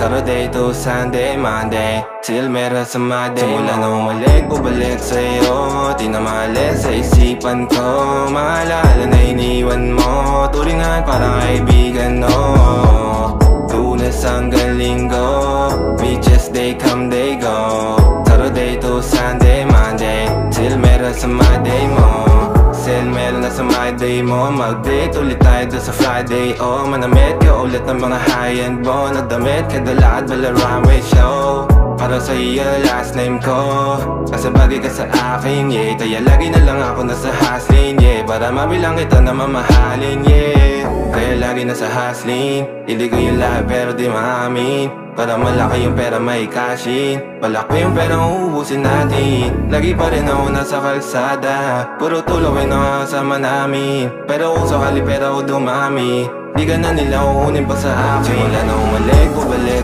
Saturday to Sunday, Monday till meron sa Monday. Simula nung umalik, bubalik sa'yo, di na maalis sa isipan ko. Maalala na iniwan mo, turingan parang kaibigan, no. Lunes hanggang Linggo, beaches they come, they go. Saturday to Sunday, Monday till meron sa Monday mo. Sale meron na sa my day mo. Mag-date ulit tayo doon sa Friday. Oh, manamit ka ulit ng mga high-end mo. Nagdamit kadala at bala runway show. Para sa iyo last name ko, kasi bagay ka sa akin, yeah. Kaya lagi na lang ako nasa hustling, yeah. Para mabilang kita na mamahalin, yeah. Kaya lagi nasa hustling, hindi ko yung lahat pero di maamin. Para malaki yung pera may cashin, malaki yung pera uubusin natin. Lagi pa rin ako nasa kalsada, puro tulawin ang kasama namin. Pero kung sakali pera ko dumami, di ka na nila uunin pa sa akin. Simula na umalik, bubalik